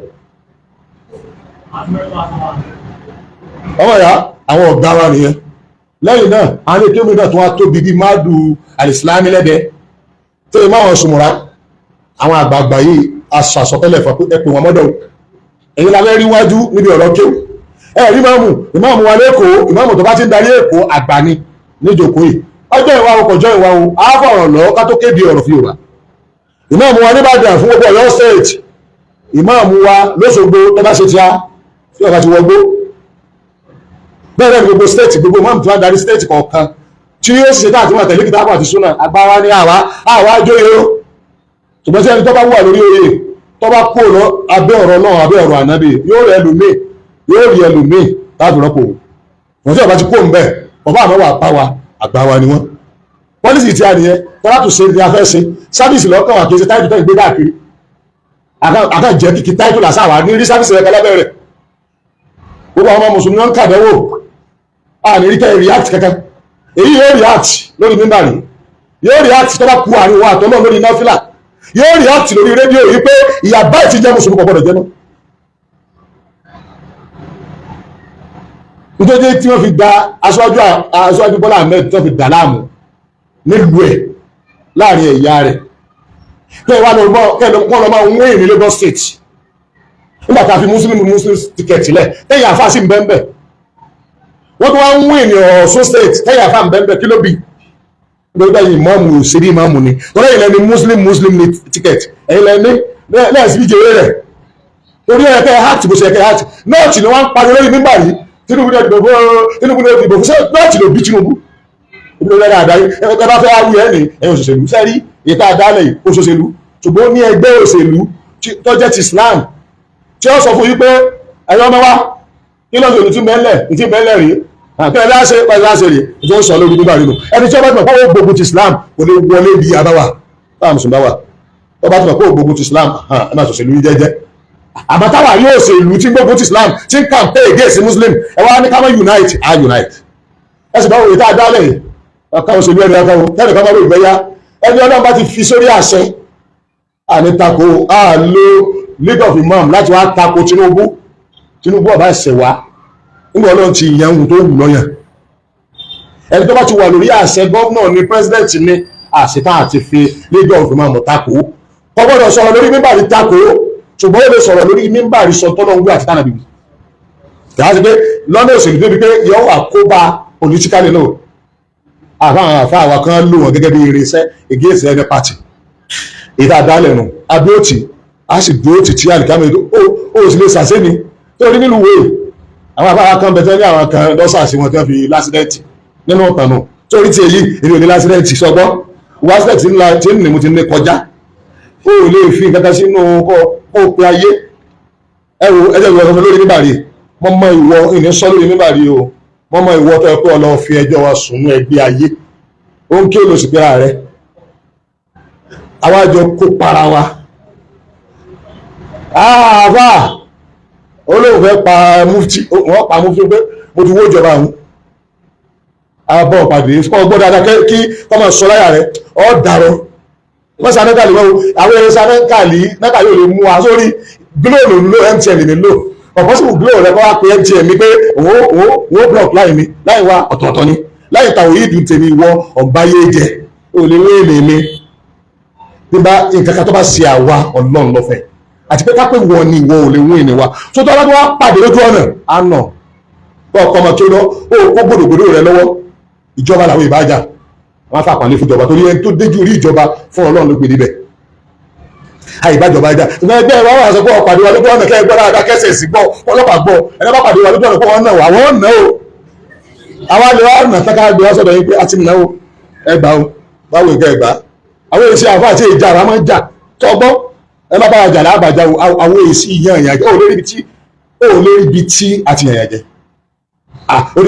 ọmọ ìyá àwọn ọ̀gá wa nìyẹn lẹ́yìn náà àwọn ilé kéwú náà tó wá tóbi bí Madu Al-Islami lẹ́dẹ̀ẹ́ tó yẹ máa wọn sùnmùrà àwọn àgbààgbà yìí aṣọ àsọtẹ́lẹ̀ fún ẹ pè wọn mọ́dọ̀ èyí la fẹ́ rí wájú níbi ọ̀rọ̀ kéwù ẹ rí ìmáàmù wa lẹ́kọ̀ọ́ ìmáàmù tó bá ti ń darí Èkó àgbà ni níjókòó yìí ọjọ́ ìwà o kọjọ́ ìwà o àáfọ̀rọ̀ lọ ká tó kéde ọ̀rọ̀ fi Yorùbá ìmáàmù wa nìbàdàn fún gbogbo Ọ̀yọ́ state ìmáàmù wa lọ́ṣogbo tó bá ṣe tíá tí ọba ti wọgbó bẹ́ẹ̀ ni gbogbo state gbogbo ìmáàmù tó bá darí state kọ̀ọ̀kan tí yóò ṣe táàtì máa tẹ̀lé kìtàbù àti súnà agbára ní àwa jóye ó ṣùgbọ́n tí ẹni tó bá wà lórí oyè tó bá kó lọ abẹ́ ọ̀rọ̀ náà abẹ́ ọ̀rọ̀ ànábì yóò rí ẹlòmíì láti rọ́pò wọ́n tí ọba ti kó ń bẹ̀ ọba àmọ́ wà pa wa àgbà wa ni wọ́n pọ́lísì tí a nìyẹn tọ́lá tó ṣe ní afẹ́ ṣe sábìsì lọ́kàn wà kí ṣe táìtù tẹ́lẹ̀ gbé káàkiri àkàjẹ́ kìkì táìtù làṣà wà ní rí sábìsì rẹ̀ kẹlẹ́bẹ̀ rẹ̀ gbogbo àwọn ọmọ mùsùlùmí wọn kàdẹ́wò a ní rí kẹ́ react kankan èyí yóò react lórí mímbàrí yóò react tó bá kú àríwá àtọ́lọ́ lórí náfìlà yóò react lórí rédíò yìí pé ìyà báyìí ti jẹ́ mùsùlùmí kò gbọdọ̀ jẹ́ náà nítorí tí wọ́n fi da aṣáájú Bọ́lá Ahmed tó fi dà láàmú nílùú ẹ̀ láàrin ẹ̀yà rẹ̀ kẹ́ wọ́n lọ máa ń wé ní Lagos State nígbà tá a fi muslim ticket lẹ̀ tẹ́yìn àfáà sí mbẹ́mbẹ́ wọ́n tó wá ń wé ní Ọ̀ṣun State tẹ́yìn àfáà mbẹ́mbẹ́ kí ló bì lórí báyìí ìmáàmù òṣèré ìmáàmù ni tọ́lá ìlẹ̀ ni muslim ní ticket ẹ̀yìn lẹ́ni lẹ́ẹ̀sì bí jẹ́rẹ́ rẹ̀ torí ẹ̀kẹ́ hàtì bó ṣe ẹ̀kẹ́ hàtì nọ́ọ̀tì ni wọ́n ń parí lórí nígbà yìí Tinubu náà dìbò fún nọ́ọ̀tì ló bí Tinubu ìbílẹ̀ lẹ́nu àdáyé ẹ̀kẹ́ bá fẹ́ awú ẹ̀ ní ẹ̀yìn òṣèlú sẹ́rí ìta àdálẹ̀ òṣèlú ṣùgbọ́n ní ẹgbẹ́ òṣèlú tó jẹ́ ti Islam tí ó sọ fún yí pé ẹ̀yọ́ ọmọ wa kí lọ́sọ̀ ìlú tí mẹ́lẹ̀ rí àkẹ́rẹ́ láṣẹ pẹ̀lú láṣẹ rí ìjọ ń sọ lórí nígbà nínú ẹni tí ó bá ti mọ̀ pé ó gbógun ti Islam kò lè wọlé bí abáwà táwọn mùsùlùmí bá wà ó bá ti mọ̀ pé ó gbógun ti Islam ẹ máa sọ̀sẹ̀ lórí jẹ́jẹ́ àbátáwà yóò ṣe ìlú tí gbógun ti Islam tí ń campaign against Muslim ẹ wá ní ká máa unite á unite ẹ sì bá wòye tá a dálẹ̀ ọkà òṣèlú ẹni ọkà wọn tẹ́lẹ̀ kan bá lóògbé yá ẹni Ọlọ́run bá ti fi sórí àṣẹ àní tako àlò League of Imam láti wá tako Tinubu ọba ẹsẹ̀ wá nígbà Ọlọ́run ti ìyẹn ohun tó wù lọ́yàn ẹni tó bá ti wà lórí àṣẹ gọ́vnà ní president ní àṣetán àti fi League of Imam tako kò gbọ́dọ̀ sọ̀rọ̀ lórí mímbàrí tako ṣùgbọ́n ó lè sọ̀rọ̀ lórí mímbàrí sọ tọ́lọ́ wí àti tánàbí kì á ti pé lọ́nà òṣèlú débi pé yọ àkóbá politically náà àfáwọn àfáàwà kan lò wọn gẹ́gẹ́ bí irinṣẹ́ against ẹni pàtì ìta àdálẹ̀ nù abíòtì a sì dúró títí àlìkámi ó sì lè sàṣẹ́ ni torí nílùú wèé àwọn àfáàwà kan bẹ̀tẹ̀ ní àwọn kan lọ́sàsì wọn tí wọ́n fi lásìdẹ́ǹtì nínú ọ̀tàn nù torí tí èyí èmi ò ní lásìdẹ́ǹtì sọgbọ́n lásìdẹ́ǹtì ńlá tí ń ní mo ti ní kọjá ó lè fi nǹkan kan sínú kó pe ayé ẹrù ẹjẹ ìwọ ọmọ lórí níbàrí mọ mọ ìwọ ìní sọ lórí níbàrí o mọ mọ ìwọ tó yẹ pé ọlọ fi ẹjọ́ wa sùn ní ẹgbẹ́ ayé ó ń kí o lọ sí pẹ́ra rẹ àwájọ kó para wa àbá olóhùn fẹ́ pa mufti wọ́n pa mufti pé mo ti wó ìjọba àwọn àbọ̀ pàdé ọgbọ́n dáadáa kí kọ́mọ sọ láyà rẹ ọ́ dàrọ́ wọ́n sa nákàlì wọ́n àwọn ẹ̀rọ sa nákàlì ò lè mú wa sórí glo ló ń lo MTN ní lò ọ̀pọ̀sibù glo rẹ̀ kọ́ wá pé MTN mi pé òun block láì mi láì wá ọ̀tọ̀ọ̀tọ̀ ni láì tàwọn yìí dùn tèmi wọ ọ̀nbáyé jẹ ò lè wé èlé mi nígbà nǹkan kan tó bá ṣe àwa ọlọ́run lọ́fẹ̀ àti pé kápẹ́ wọ ni ìwọ ò lè wé ènìyàn wa tó tọ́ lọ́dún wá pàdé lójú ọ̀nà àná ọkọ̀ ọmọ kí ó gbòdògbòdò rẹ lọ́wọ́ ìjọba làwọn ìbájà wọn fà pàlẹ́ fún ìjọba torí ẹni tó déjú orí ìjọba fún ọlọ́run ló gbé níbẹ̀ àìbájọba ẹja ìgbà ẹgbẹ́ wa wà sọ pé ọ̀pàdé wa lójú ọ̀nà kẹ́ gbọ́ dáadáa kẹsẹ̀ sí gbọ́ ọlọ́pàá gbọ́ ẹni bá pàdé wa lójú ọ̀nà pé wọ́n náà wà wọ́n náà o àwa lè wá nà tán ká gbé wá sọ́dọ̀ yín pé a ti nà o ẹgbà o báwo ìgbà ẹgbà àwọn èsì àfọ àti ìjà ara máa ń jà tọgbọ́ ẹ má bára jà láàbàjá o àwọn èsì ìyàn ìyàjẹ ó lérí ibi tí àti ìyànjẹ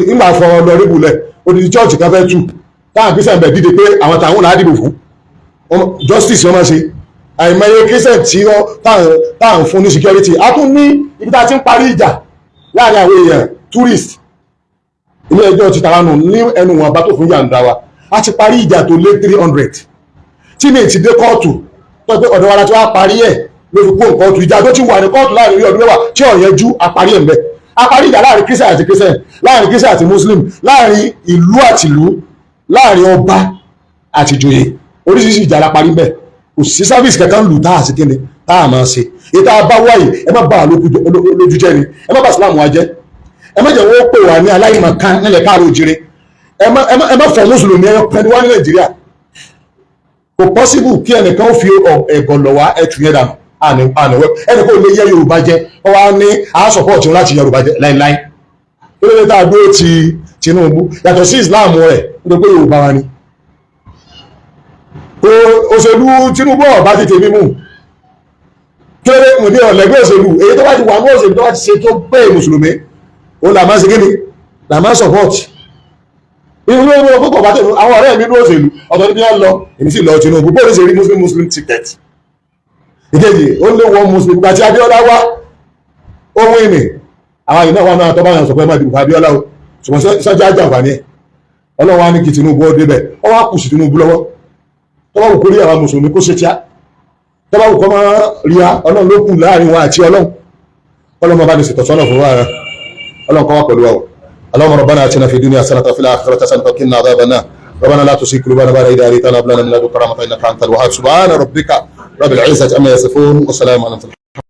nígbà fọ lọ rí bulẹ̀ odidi chọ́ọ̀chì kan fẹ́ tú táwọn kristian bẹ̀ dìde pé àwọn tàwọn là á dìbò fún justice wọn máa ṣe àìmọye kristian tí táwọn fún ní security a tún ní ibi tá a ti ń parí ìjà láàrin àwọn èèyàn tourist ilé ẹjọ́ ti tàwọn nù ní ẹnu wọn bá tó fún yàǹda wa a ti parí ìjà tó lé 300 tí mi ti dé kóòtù tó pé ọ̀dọ̀ wa láti wá parí ẹ̀ ló fi kó kóòtù ìjà tó ti wà ní kóòtù láàrin ọdún mẹ́wàá tí ọ̀yẹ́ jú àparí ẹ̀ ń bẹ àparí ìjà láàrin kristian àti kristian láàrin kristian àti muslim láàrin ìlú àti ìlú láàrin ọba àti ìjòyè oríṣiríṣi ìjà la parí bẹ́ẹ̀ kò sí sáfíìsì kankan lù tá a sì kéde tá a máa ṣe ètò àbáwáyé ẹ má bà á lójú jẹ́ ni ẹ má bà sílámù wa jẹ́ ẹ má jẹ́ wọ́n pè wá ní aláìmọ̀kan nílẹ̀ káàró òjìrè ẹ má fọ mùsùlùmí ẹyọ pẹ̀lú wá ní nàìjíríà kò pọ́síbù kí ẹnìkan fi ẹ̀gọ̀ lọ̀ wá ẹ̀tù yẹn dànù ànàwẹ́ ẹnìkan ò lè yẹ yorùbá jẹ ọ wá ní àásọ̀pọ̀tì láti yẹ yorùbá jẹ láíláí kí ló dé tá a dúró ti Tinubu yàtọ̀ sí islam rẹ̀ nítorí pé yorùbá wa ni òṣèlú Tinubu ọba ti tèmi mú kéré mú ní ọ̀lẹ́gbẹ́ òṣèlú èyí tó bá ti wà ní òṣèlú tó bá ti ṣe tó pé mùsùlùmí ó là máa ń ṣe kí ni là máa ń support irú ẹni ọkọ̀ kọ̀ bá tẹ̀lú àwọn ọ̀rẹ́ mi ní òṣèlú ọ̀tọ̀ níbi wọn lọ èmi sì lọ Tinubu bó ní ṣe rí muslim ticket ìkejì ó lé wọn muslim gbàtí Abíọ́lá wá ohun ìní àwọn àyìnbá wọn náà tọ́ bá yàn sọ pé má dìbò Abíọ́lá o ṣùgbọ́n sọ́jà àjàǹfààní ẹ̀ ọlọ́run wa ní kí Tinubu ó débẹ̀ ọ wá kù sí Tinubu lọ́wọ́ tọ́wọ́ kò rí àwọn mùsùlùmí kó ṣe tíá tọ́wọ́ kò máa rí a ọlọ́run ló kù láàrin wa àti ọlọ́run bá ní ṣètò sọ́nà fún wa ọlọ́run kọ́ wá pẹ̀lú wa o Allahumma rabbana atina fid dunya hasanatan wa fil akhirati hasanatan wa qina adhaban nar rabbana la tuzigh qulubana ba'da idh hadaytana wa hab lana min ladunka rahmatan innaka antal wahhab subhana rabbika rabbil izzati amma yasifun wa salamun ala